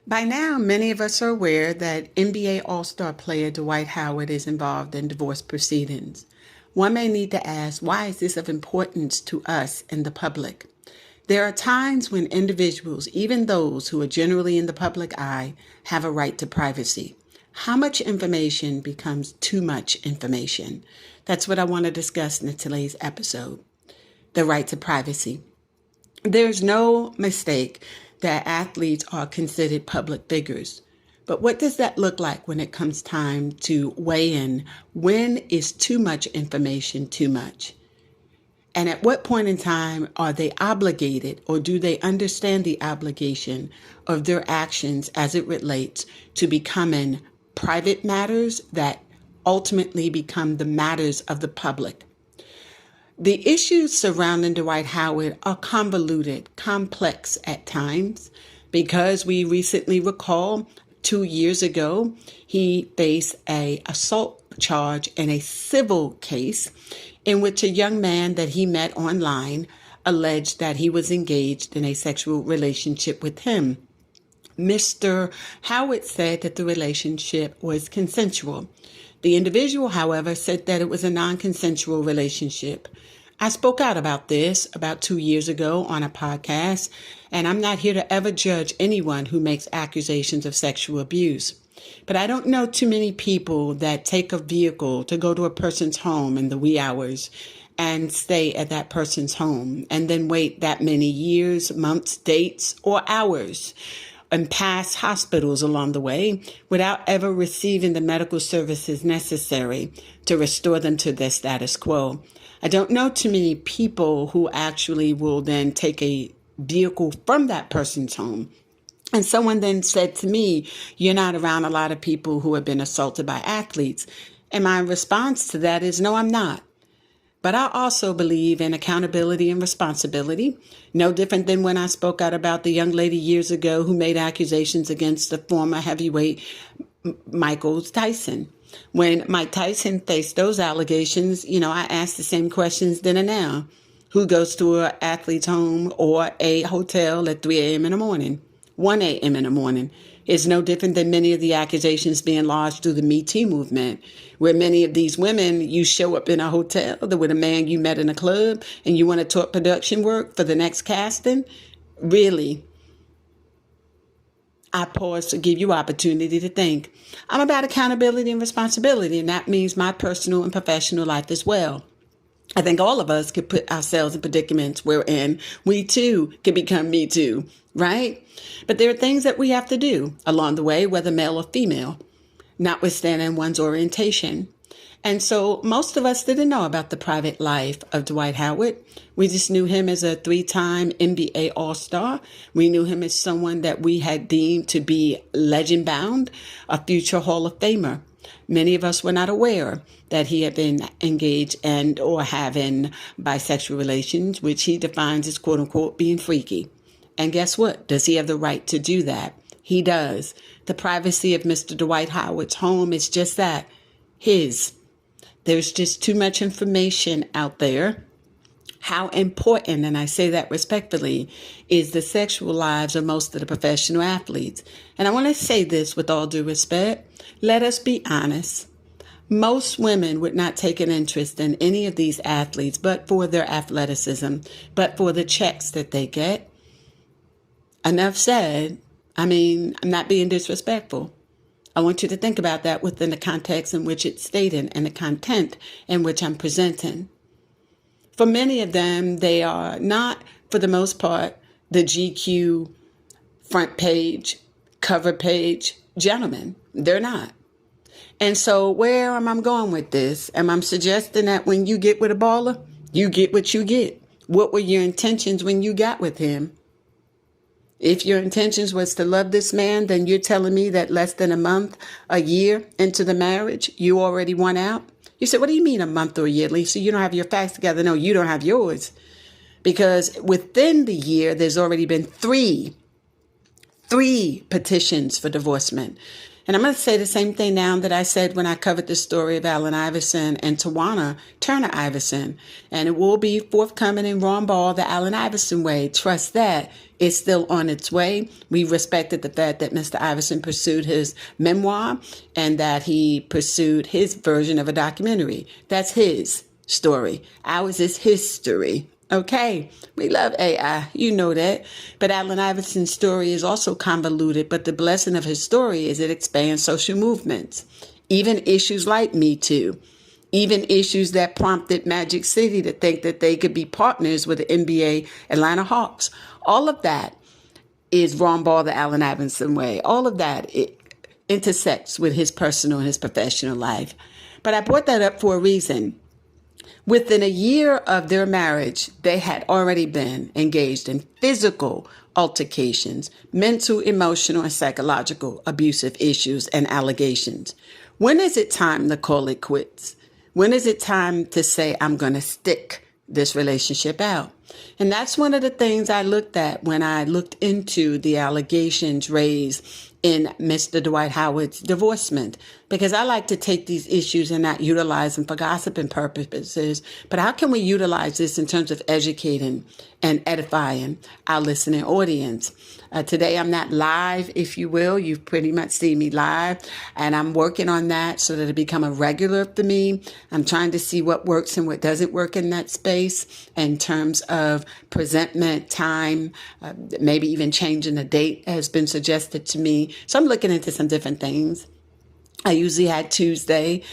By now, many of us are aware that NBA All-Star player Dwight Howard is involved in divorce proceedings. One may need to ask, why is this of importance to us and the public? There are times when individuals, even those who are generally in the public eye, have a right to privacy. How much information becomes too much information? That's what I want to discuss in today's episode. The right to privacy. There's no mistake that athletes are considered public figures. But what does that look like when it comes time to weigh in? When is too much information too much? And at what point in time are they obligated, or do they understand the obligation of their actions as it relates to becoming private matters that ultimately become the matters of the public? The issues surrounding Dwight Howard are convoluted, complex at times, because we recently recall 2 years ago, he faced an assault charge in a civil case in which a young man that he met online alleged that he was engaged in a sexual relationship with him. Mr. Howard said that the relationship was consensual. The individual, however, said that it was a non-consensual relationship. I spoke out about this about 2 years ago on a podcast, and I'm not here to ever judge anyone who makes accusations of sexual abuse. But I don't know too many people that take a vehicle to go to a person's home in the wee hours and stay at that person's home and then wait that many years, months, dates, or hours and pass hospitals along the way without ever receiving the medical services necessary to restore them to their status quo. I don't know too many people who actually will then take a vehicle from that person's home. And someone then said to me, you're not around a lot of people who have been assaulted by athletes. And my response to that is, no, I'm not. But I also believe in accountability and responsibility, no different than when I spoke out about the young lady years ago who made accusations against the former heavyweight Michael Tyson. When Mike Tyson faced those allegations, I asked the same questions then and now. Who goes to an athlete's home or a hotel at 3 a.m. in the morning, 1 a.m. in the morning? Is no different than many of the accusations being lodged through the Me Too movement, where many of these women, you show up in a hotel with a man you met in a club and you want to talk production work for the next casting? Really? I pause to give you opportunity to think. I'm about accountability and responsibility, and that means my personal and professional life as well. I think all of us could put ourselves in predicaments wherein we too can become Me Too, right? But there are things that we have to do along the way, whether male or female, notwithstanding one's orientation. And so most of us didn't know about the private life of Dwight Howard. We just knew him as a 3-time NBA All-Star. We knew him as someone that we had deemed to be legend-bound, a future Hall of Famer. Many of us were not aware that he had been engaged and or having bisexual relations, which he defines as quote-unquote being freaky. And guess what? Does he have the right to do that? He does. The privacy of Mr. Dwight Howard's home is just that, his. There's just too much information out there. How important, and I say that respectfully, is the sexual lives of most of the professional athletes. And I want to say this with all due respect. Let us be honest. Most women would not take an interest in any of these athletes but for their athleticism, but for the checks that they get. Enough said. I'm not being disrespectful. I want you to think about that within the context in which it's stated and the content in which I'm presenting. For many of them, they are not, for the most part, the GQ front page, cover page gentlemen. They're not. And so where am I going with this? Am I suggesting that when you get with a baller, you get what you get? What were your intentions when you got with him? If your intentions was to love this man, then you're telling me that less than a month, a year into the marriage, you already won out? You said, what do you mean a month or a year, Lisa? You don't have your facts together. No, you don't have yours. Because within the year, there's already been three petitions for divorcement. And I'm going to say the same thing now that I said when I covered the story of Allen Iverson and Tawana Turner Iverson. And it will be forthcoming in Ron Ball, the Allen Iverson way. Trust that. It's still on its way. We respected the fact that Mr. Iverson pursued his memoir and that he pursued his version of a documentary. That's his story. Ours is history. Okay, we love AI, you know that. But Allen Iverson's story is also convoluted, but the blessing of his story is it expands social movements, even issues like Me Too, even issues that prompted Magic City to think that they could be partners with the NBA Atlanta Hawks. All of that is Ron Ball, the Allen Iverson way. All of that it intersects with his personal and his professional life. But I brought that up for a reason. Within a year of their marriage, they had already been engaged in physical altercations, mental, emotional, and psychological abusive issues and allegations. When is it time to call it quits? When is it time to say, I'm going to stick this relationship out? And that's one of the things I looked at when I looked into the allegations raised in Mr. Dwight Howard's divorcement, because I like to take these issues and not utilize them for gossiping purposes. But how can we utilize this in terms of educating and edifying our listening audience? Today, I'm not live, if you will. You've pretty much seen me live, and I'm working on that so that it become a regular for me. I'm trying to see what works and what doesn't work in that space in terms of presentment, time, maybe even changing the date has been suggested to me. So I'm looking into some different things. I usually had Tuesday.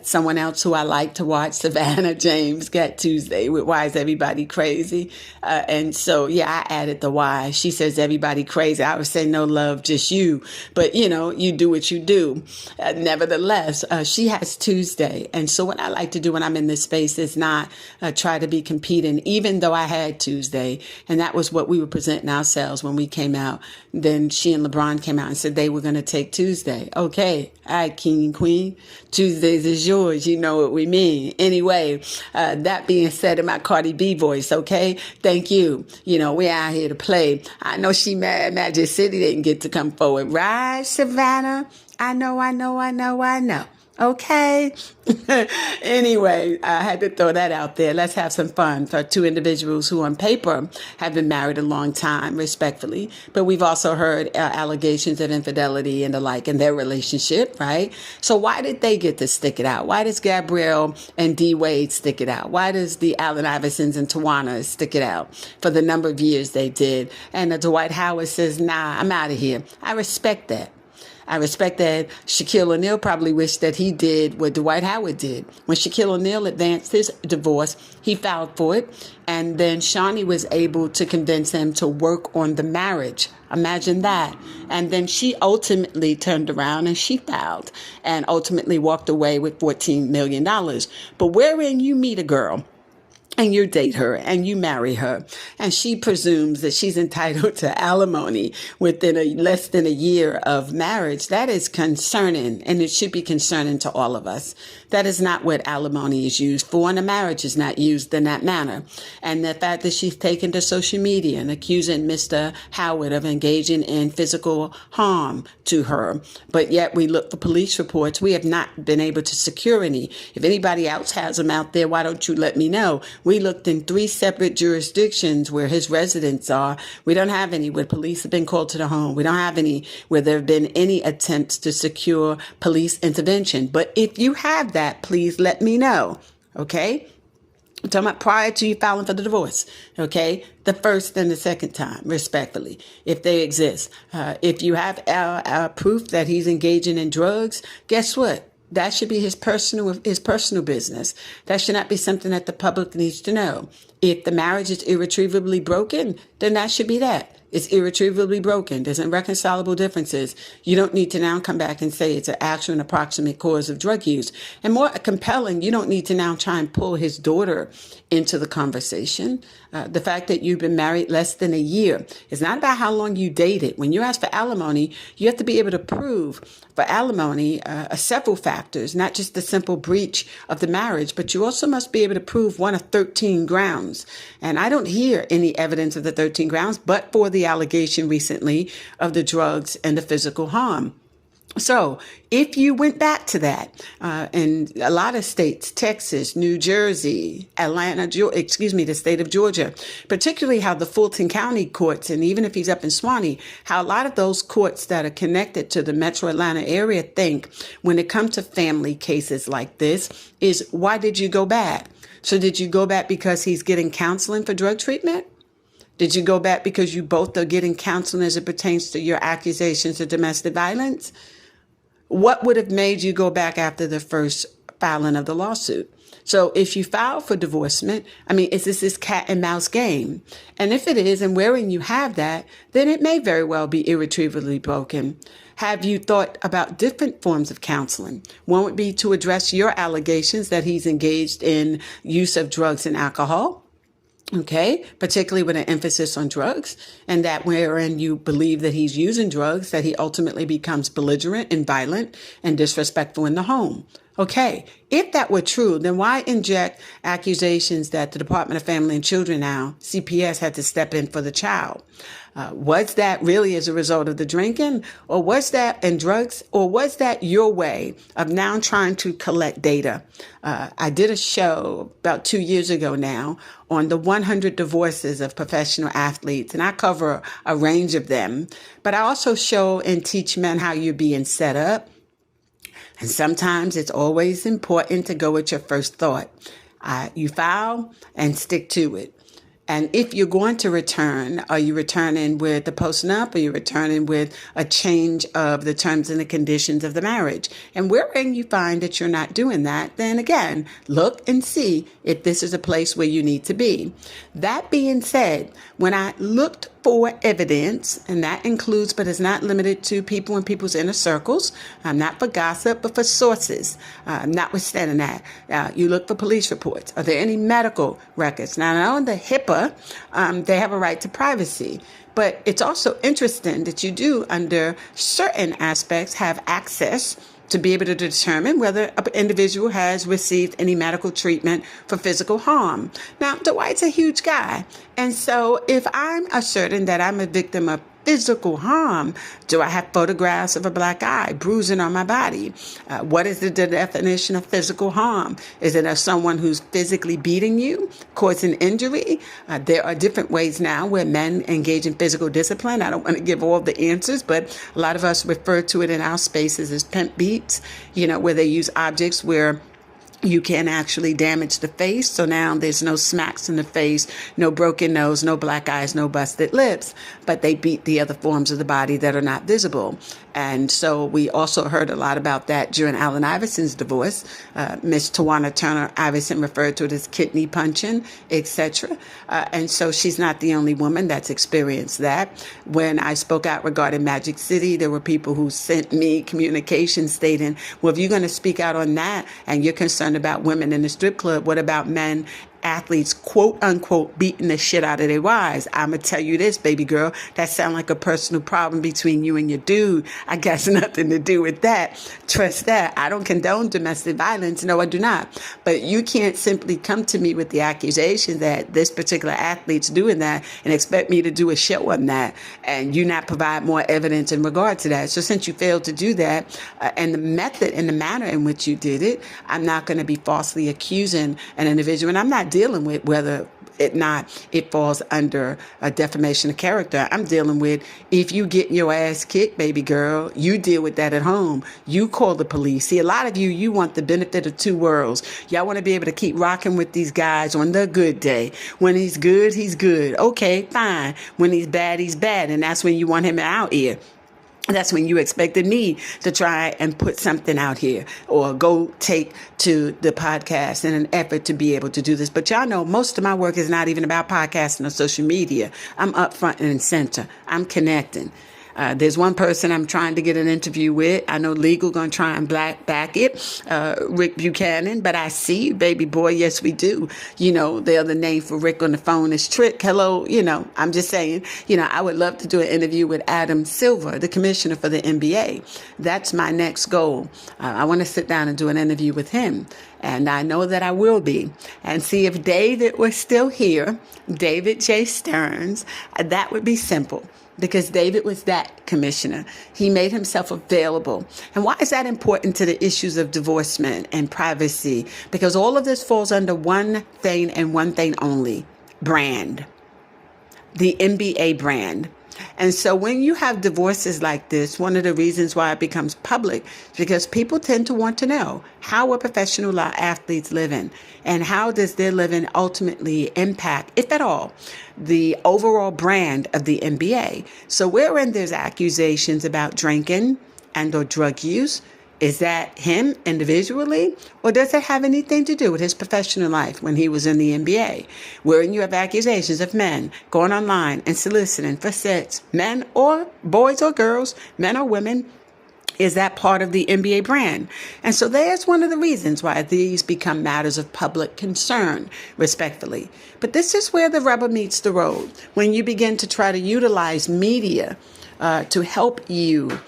Someone else who I like to watch, Savannah James, got Tuesday with Why Is Everybody Crazy? And so, yeah, I added the why. She says everybody crazy. I would say no love, just you. But, you know, you do what you do. Nevertheless, she has Tuesday. And so what I like to do when I'm in this space is not try to be competing, even though I had Tuesday. And that was what we were presenting ourselves when we came out. Then she and LeBron came out and said they were going to take Tuesday. Okay. All right, King and Queen. Tuesdays is yours. You know what we mean. Anyway, that being said in my Cardi B voice, okay? Thank you. You know, we're out here to play. I know she mad Magic City didn't get to come forward. Right, Savannah? I know. Okay. Anyway, I had to throw that out there. Let's have some fun for two individuals who on paper have been married a long time, respectfully. But we've also heard allegations of infidelity and the like in their relationship, right? So why did they get to stick it out? Why does Gabrielle and D Wade stick it out? Why does the Allen Iversons and Tawana stick it out for the number of years they did? And Dwight Howard says, nah, I'm out of here. I respect that. I respect that Shaquille O'Neal probably wished that he did what Dwight Howard did. When Shaquille O'Neal advanced his divorce, he filed for it. And then Shawnee was able to convince him to work on the marriage. Imagine that. And then she ultimately turned around and she filed and ultimately walked away with $14 million. But wherein you meet a girl and you date her and you marry her, and she presumes that she's entitled to alimony within less than a year of marriage, that is concerning, and it should be concerning to all of us. That is not what alimony is used for, and a marriage is not used in that manner. And the fact that she's taken to social media and accusing Mr. Howard of engaging in physical harm to her, but yet we look for police reports. We have not been able to secure any. If anybody else has them out there, why don't you let me know? We looked in 3 separate jurisdictions where his residents are. We don't have any where police have been called to the home. We don't have any where there have been any attempts to secure police intervention. But if you have that, please let me know. Okay? I'm talking about prior to you filing for the divorce. Okay? The first and the second time, respectfully, if they exist. If you have proof that he's engaging in drugs, guess what? That should be his personal business. That should not be something that the public needs to know. If the marriage is irretrievably broken, then that should be that. It's irretrievably broken. There's irreconcilable differences. You don't need to now come back and say it's an actual and approximate cause of drug use. And more compelling, you don't need to now try and pull his daughter into the conversation. The fact that you've been married less than a year is not about how long you dated. When you ask for alimony, you have to be able to prove for alimony several factors, not just the simple breach of the marriage, but you also must be able to prove one of 13 grounds. And I don't hear any evidence of the 13 grounds, but for the allegation recently of the drugs and the physical harm. So if you went back to that, in a lot of states, Texas, New Jersey, Atlanta, the state of Georgia, particularly how the Fulton County courts, and even if he's up in Swanee, how a lot of those courts that are connected to the metro Atlanta area think when it comes to family cases like this is, why did you go back? So did you go back because he's getting counseling for drug treatment? Did you go back because you both are getting counseling as it pertains to your accusations of domestic violence? What would have made you go back after the first filing of the lawsuit? So if you file for divorcement, is this cat and mouse game? And if it is, and wherein you have that, then it may very well be irretrievably broken. Have you thought about different forms of counseling? One would be to address your allegations that he's engaged in use of drugs and alcohol. Okay, particularly with an emphasis on drugs, and that wherein you believe that he's using drugs, that he ultimately becomes belligerent and violent and disrespectful in the home. Okay, if that were true, then why inject accusations that the Department of Family and Children now, CPS, had to step in for the child? Was that really as a result of the drinking, or was that in drugs, or was that your way of now trying to collect data? I did a show about 2 years ago now on the 100 divorces of professional athletes, and I cover a range of them, but I also show and teach men how you're being set up. And sometimes it's always important to go with your first thought. You file and stick to it. And if you're going to return, are you returning with the post-nup, or are you returning with a change of the terms and the conditions of the marriage? And wherein you find that you're not doing that, then again, look and see if this is a place where you need to be. That being said, when I looked for evidence, and that includes but is not limited to people in people's inner circles, not for gossip, but for sources. Notwithstanding that, you look for police reports. Are there any medical records? Now, on the HIPAA, they have a right to privacy. But it's also interesting that you do, under certain aspects, have access to be able to determine whether an individual has received any medical treatment for physical harm. Now, Dwight's a huge guy. And so if I'm asserting that I'm a victim of physical harm, do I have photographs of a black eye, bruising on my body? What is the definition of physical harm? Is it of someone who's physically beating you, causing injury? There are different ways now where men engage in physical discipline. I don't want to give all the answers, but a lot of us refer to it in our spaces as pimp beats, where they use objects where you can actually damage the face. So now there's no smacks in the face, no broken nose, no black eyes, no busted lips, but they beat the other forms of the body that are not visible. And so we also heard a lot about that during Allen Iverson's divorce. Miss Tawana Turner Iverson referred to it as kidney punching, etc. And so she's not the only woman that's experienced that. When I spoke out regarding Magic City, there were people who sent me communications stating, well, if you're going to speak out on that and you're concerned about women in the strip club, what about men, athletes, quote unquote, beating the shit out of their wives? I'm going to tell you this, baby girl, that sounds like a personal problem between you and your dude. I got nothing to do with that. Trust that. I don't condone domestic violence. No, I do not. But you can't simply come to me with the accusation that this particular athlete's doing that and expect me to do a show on that and you not provide more evidence in regard to that. So since you failed to do that, and the method and the manner in which you did it, I'm not going to be falsely accusing an individual. And I'm not dealing with whether it falls under a defamation of character. I'm dealing with, if you get your ass kicked, baby girl, you deal with that at home. You call the police. See, a lot of you want the benefit of two worlds. Y'all want to be able to keep rocking with these guys on the good day. When he's good, he's good. Okay, fine. When he's bad, he's bad. And that's when you want him out here. That's when you expected me to try and put something out here or go take to the podcast in an effort to be able to do this. But y'all know most of my work is not even about podcasting or social media. I'm up front and center. I'm connecting. There's one person I'm trying to get an interview with. I know legal going to try and back it, Rick Buchanan, but I see you, baby boy. Yes, we do. The other name for Rick on the phone is Trick. Hello. I'm just saying, I would love to do an interview with Adam Silver, the commissioner for the NBA. That's my next goal. I want to sit down and do an interview with him. and I know that I will be, and see if David was still here, David J. Stearns, that would be simple. Because David was that commissioner. He made himself available. And why is that important to the issues of divorcement and privacy? Because all of this falls under one thing and one thing only: brand. The NBA brand. And so when you have divorces like this, one of the reasons why it becomes public is because people tend to want to know, how are professional athletes living, and how does their living ultimately impact, if at all, the overall brand of the NBA. So wherein there's accusations about drinking and or drug use, is that him individually, or does it have anything to do with his professional life when he was in the NBA? Wherein you have accusations of men going online and soliciting for sex, men or boys or girls, men or women. Is that part of the NBA brand? And so there's one of the reasons why these become matters of public concern, respectfully. But this is where the rubber meets the road, when you begin to try to utilize media to help you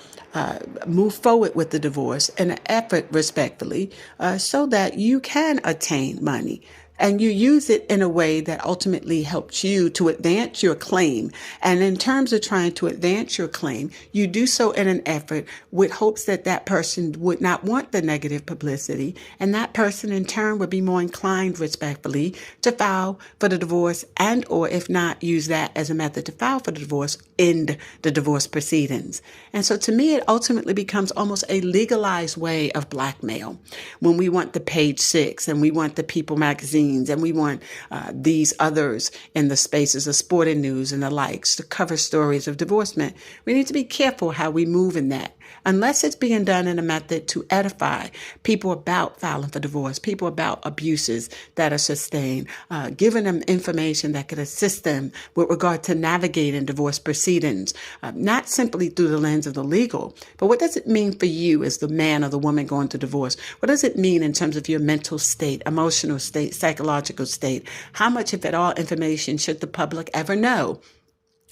move forward with the divorce in an effort, respectfully, so that you can attain money. And you use it in a way that ultimately helps you to advance your claim. And in terms of trying to advance your claim, you do so in an effort with hopes that that person would not want the negative publicity. And that person in turn would be more inclined, respectfully, to file for the divorce, and or if not, use that as a method to file for the divorce, end the divorce proceedings. And so to me, it ultimately becomes almost a legalized way of blackmail. When we want the Page Six and we want the People magazine, and we want these others in the spaces of sporting news and the likes to cover stories of divorcement, we need to be careful how we move in that. Unless it's being done in a method to edify people about filing for divorce, people about abuses that are sustained, giving them information that could assist them with regard to navigating divorce proceedings, not simply through the lens of the legal, but what does it mean for you as the man or the woman going through divorce? What does it mean in terms of your mental state, emotional state, psychological state? How much, if at all, information should the public ever know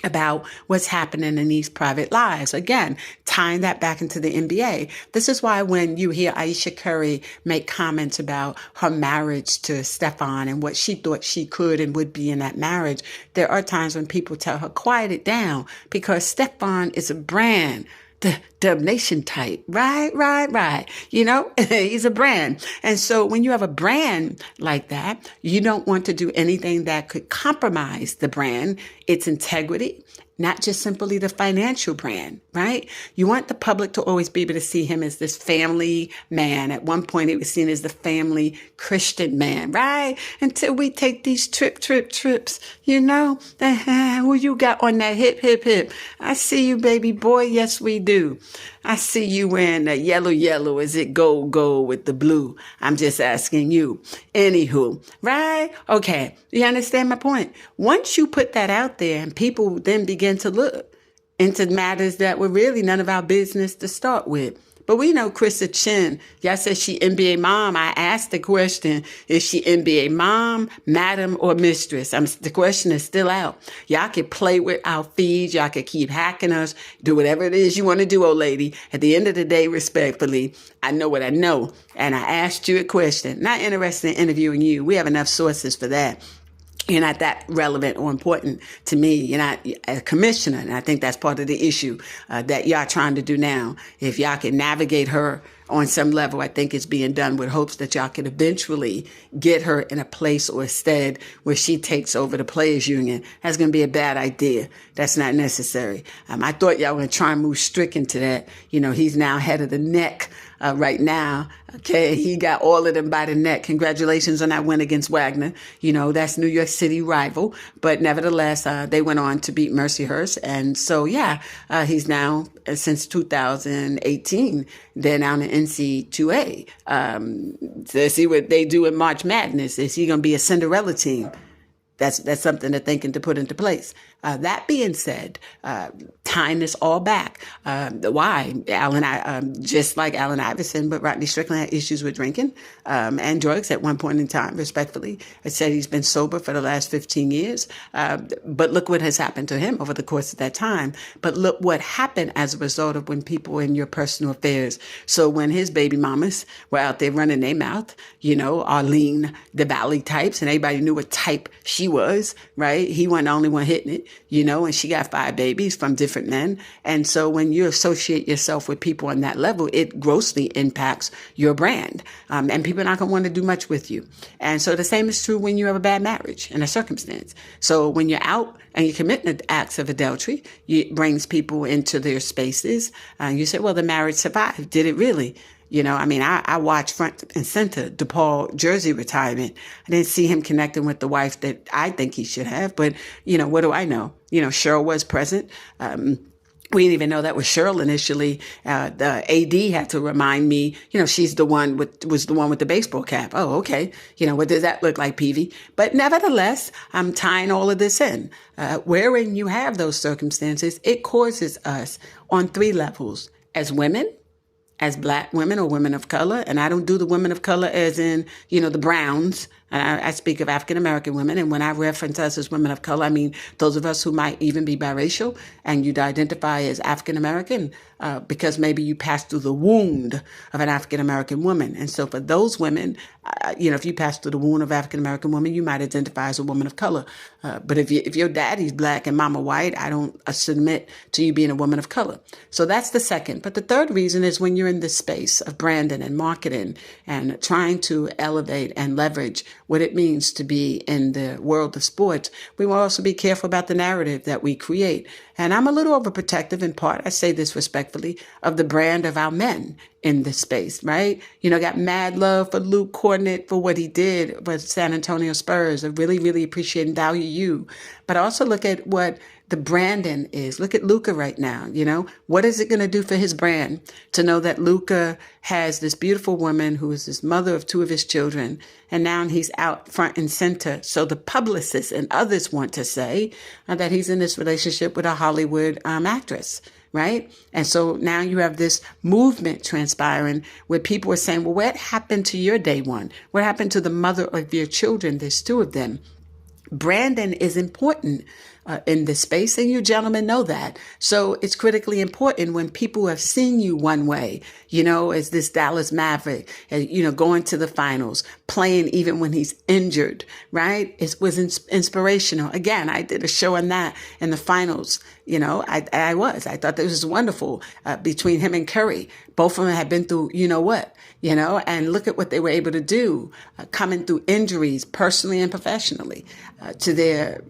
about what's happening in these private lives? Again, tying that back into the NBA. This is why when you hear Aisha Curry make comments about her marriage to Stefan and what she thought she could and would be in that marriage, there are times when people tell her, quiet it down, because Stefan is a brand. The damnation type. Right. You know, he's a brand. And so when you have a brand like that, you don't want to do anything that could compromise the brand, its integrity, not just simply the financial brand, right? You want the public to always be able to see him as this family man. At one point, he was seen as the family Christian man, right? Until we take these trips, you know? Who you got on that hip? I see you, baby boy. Yes, we do. I see you wearing the yellow. Is it gold with the blue? I'm just asking you. Anywho, right? Okay. You understand my point? Once you put that out there and people then begin to look into matters that were really none of our business to start with. But we know Krista Chin, y'all said she NBA mom. I asked the question, is she NBA mom, madam, or mistress? The question is still out. Y'all can play with our feeds. Y'all can keep hacking us. Do whatever it is you want to do, old lady. At the end of the day, respectfully, I know what I know. And I asked you a question. Not interested in interviewing you. We have enough sources for that. You're not that relevant or important to me. You're not a commissioner. And I think that's part of the issue that y'all trying to do now. If y'all can navigate her on some level, I think it's being done with hopes that y'all can eventually get her in a place or a stead where she takes over the players union. That's going to be a bad idea. That's not necessary. I thought y'all were going to try and move Strick into that. You know, he's now head of the neck right now. Okay, he got all of them by the neck. Congratulations on that win against Wagner. You know, that's New York City rival. But nevertheless, they went on to beat Mercyhurst. And so, he's now, since 2018, they're now in the NC2A. To see what they do in March Madness. Is he going to be a Cinderella team? That's something they're thinking to put into place. That being said, tying this all back, why just like Allen Iverson, but Rodney Strickland had issues with drinking and drugs at one point in time, respectfully. I said he's been sober for the last 15 years. But look what has happened to him over the course of that time. But look what happened as a result of when people were in your personal affairs. So when his baby mamas were out there running their mouth, Arlene, the Valley types, and everybody knew what type she was, right? He wasn't the only one hitting it, and she got 5 babies from different men. And so when you associate yourself with people on that level, it grossly impacts your brand. And people are not going to want to do much with you. And so the same is true when you have a bad marriage and a circumstance. So when you're out and you're committing acts of adultery, it brings people into their spaces. And you say, well, the marriage survived. Did it really? I watched front and center DePaul jersey retirement. I didn't see him connecting with the wife that I think he should have. But, what do I know? Cheryl was present. We didn't even know that was Cheryl initially. The AD had to remind me, she's was the one with the baseball cap. Oh, okay. What does that look like, Peavy? But nevertheless, I'm tying all of this in. Wherein you have those circumstances, it causes us on 3 levels. As women, as Black women or women of color, and I don't do the women of color as in, the Browns. I speak of African-American women, and when I reference us as women of color, I mean those of us who might even be biracial, and you'd identify as African-American because maybe you passed through the wound of an African-American woman. And so for those women, if you pass through the wound of African-American woman, you might identify as a woman of color. But if your daddy's Black and mama white, I don't submit to you being a woman of color. So that's the second. But the third reason is when you're in this space of branding and marketing and trying to elevate and leverage what it means to be in the world of sports, we will also be careful about the narrative that we create. And I'm a little overprotective in part, I say this respectfully, of the brand of our men in this space, right? Got mad love for Luke Cornett for what he did with San Antonio Spurs. I really, really appreciate and value you. But also look at what the branding is. Look at Luka right now. What is it going to do for his brand to know that Luka has this beautiful woman who is this mother of 2 of his children, and now he's out front and center. So the publicists and others want to say that he's in this relationship with a Hollywood actress. Right? And so now you have this movement transpiring where people are saying, well, what happened to your day one? What happened to the mother of your children? There's 2 of them. Branding is important in this space, and you gentlemen know that. So it's critically important when people have seen you one way, as this Dallas Maverick, going to the finals, playing even when he's injured, right? It was inspirational. Again, I did a show on that in the finals. I thought this was wonderful between him and Curry. Both of them had been through, and look at what they were able to do, coming through injuries personally and professionally to their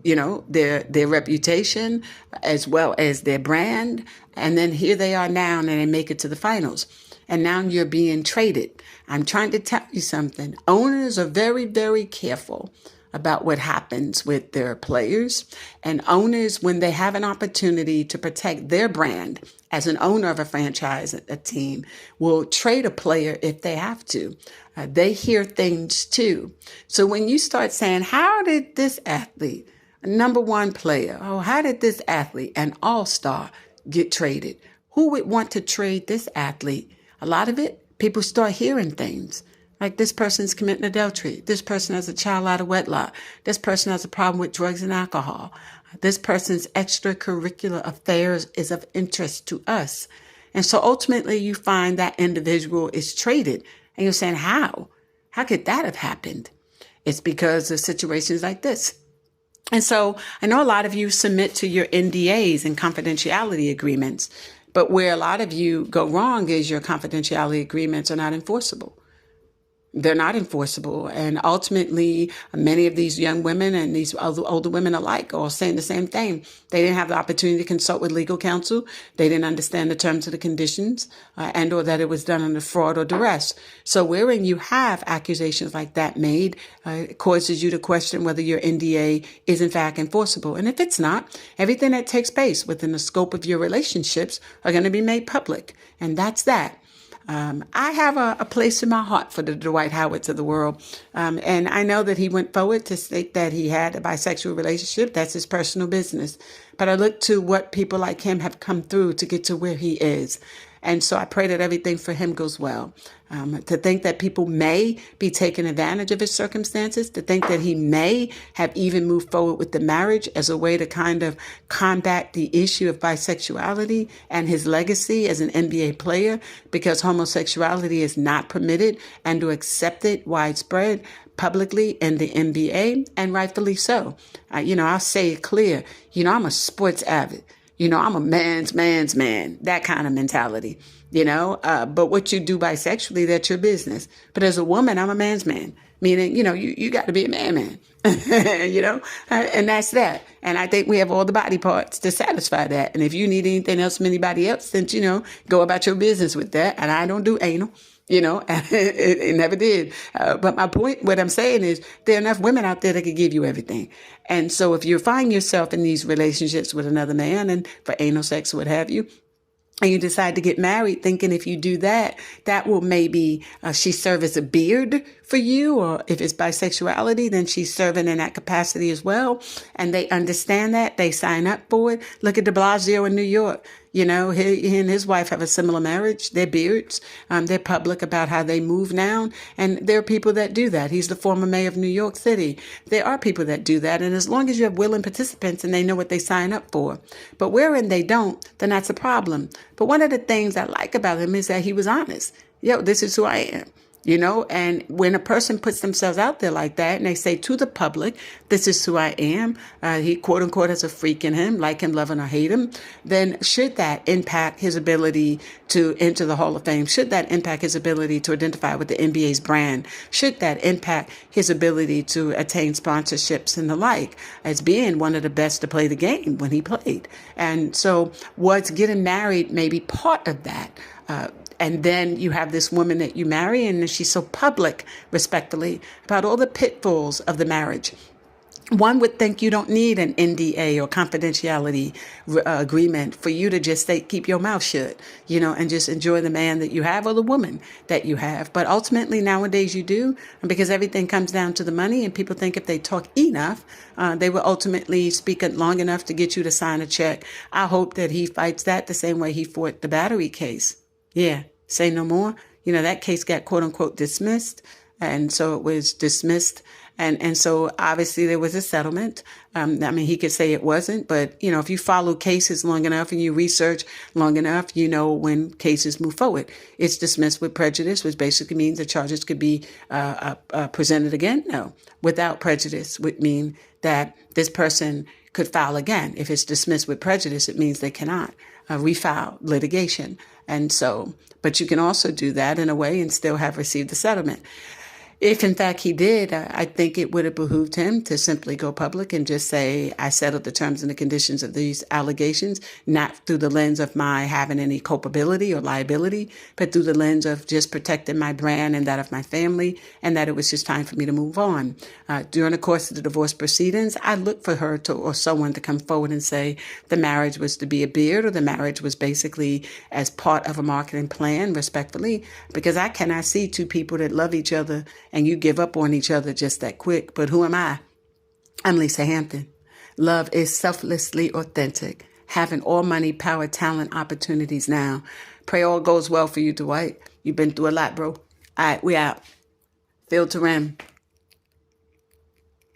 reputation as well as their brand. And then here they are now, and they make it to the finals. And now you're being traded. I'm trying to tell you something. Owners are very, very careful about what happens with their players. And owners, when they have an opportunity to protect their brand as an owner of a franchise, a team, will trade a player if they have to. They hear things too. So when you start saying, how did this athlete, a number 1 player, how did this athlete, an all-star, get traded? Who would want to trade this athlete? A lot of it, people start hearing things. Like this person's committing adultery. This person has a child out of wedlock. This person has a problem with drugs and alcohol. This person's extracurricular affairs is of interest to us. And so ultimately you find that individual is traded. And you're saying, how? How could that have happened? It's because of situations like this. And so I know a lot of you submit to your NDAs and confidentiality agreements. But where a lot of you go wrong is your confidentiality agreements are not enforceable. They're not enforceable. And ultimately, many of these young women and these older women alike are saying the same thing. They didn't have the opportunity to consult with legal counsel. They didn't understand the terms of the conditions and or that it was done under fraud or duress. So wherein you have accusations like that made, it causes you to question whether your NDA is in fact enforceable. And if it's not, everything that takes place within the scope of your relationships are going to be made public. And that's that. I have a place in my heart for the Dwight Howards of the world. And I know that he went forward to state that he had a bisexual relationship. That's his personal business. But I look to what people like him have come through to get to where he is. And so I pray that everything for him goes well. To think that people may be taking advantage of his circumstances, to think that he may have even moved forward with the marriage as a way to kind of combat the issue of bisexuality and his legacy as an NBA player, because homosexuality is not permitted, and to accept it widespread publicly in the NBA, and rightfully so. I'll say it clear. I'm a sports avid. I'm a man's man, that kind of mentality, but what you do bisexually, that's your business. But as a woman, I'm a man's man, meaning, you got to be a man, and that's that. And I think we have all the body parts to satisfy that. And if you need anything else from anybody else, then, go about your business with that. And I don't do anal. It never did. But my point, what I'm saying is there are enough women out there that could give you everything. And so if you find yourself in these relationships with another man and for anal sex, what have you, and you decide to get married thinking if you do that, that will maybe she serve as a beard for you, or if it's bisexuality, then she's serving in that capacity as well. And they understand that. They sign up for it. Look at de Blasio in New York. He and his wife have a similar marriage. They're beards. They're public about how they move now. And there are people that do that. He's the former mayor of New York City. There are people that do that. And as long as you have willing participants and they know what they sign up for. But wherein they don't, then that's a problem. But one of the things I like about him is that he was honest. This is who I am. And when a person puts themselves out there like that and they say to the public, this is who I am, he quote unquote has a freak in him, like him, love him or hate him, then should that impact his ability to enter the Hall of Fame? Should that impact his ability to identify with the NBA's brand? Should that impact his ability to attain sponsorships and the like, as being one of the best to play the game when he played? And so was getting married maybe part of that? And then you have this woman that you marry, and she's so public, respectfully, about all the pitfalls of the marriage. One would think you don't need an NDA or confidentiality agreement for you to just keep your mouth shut, and just enjoy the man that you have or the woman that you have. But ultimately, nowadays you do, because everything comes down to the money, and people think if they talk enough, they will ultimately speak it long enough to get you to sign a check. I hope that he fights that the same way he fought the battery case. Yeah, say no more. That case got quote unquote dismissed. And so it was dismissed. And so obviously there was a settlement. He could say it wasn't, but if you follow cases long enough and you research long enough, when cases move forward, it's dismissed with prejudice, which basically means the charges could be presented again. No, without prejudice would mean that this person could file again. If it's dismissed with prejudice, it means they cannot refile litigation. And so, but you can also do that in a way and still have received the settlement. If in fact he did, I think it would have behooved him to simply go public and just say, I settled the terms and the conditions of these allegations, not through the lens of my having any culpability or liability, but through the lens of just protecting my brand and that of my family, and that it was just time for me to move on. During the course of the divorce proceedings, I looked for her or someone to come forward and say the marriage was to be a beard, or the marriage was basically as part of a marketing plan, respectfully, because I cannot see two people that love each other and you give up on each other just that quick. But who am I? I'm Lisa Hampton. Love is selflessly authentic, having all money, power, talent, opportunities now. Pray all goes well for you, Dwight. You've been through a lot, bro. All right, we out. Field to rim.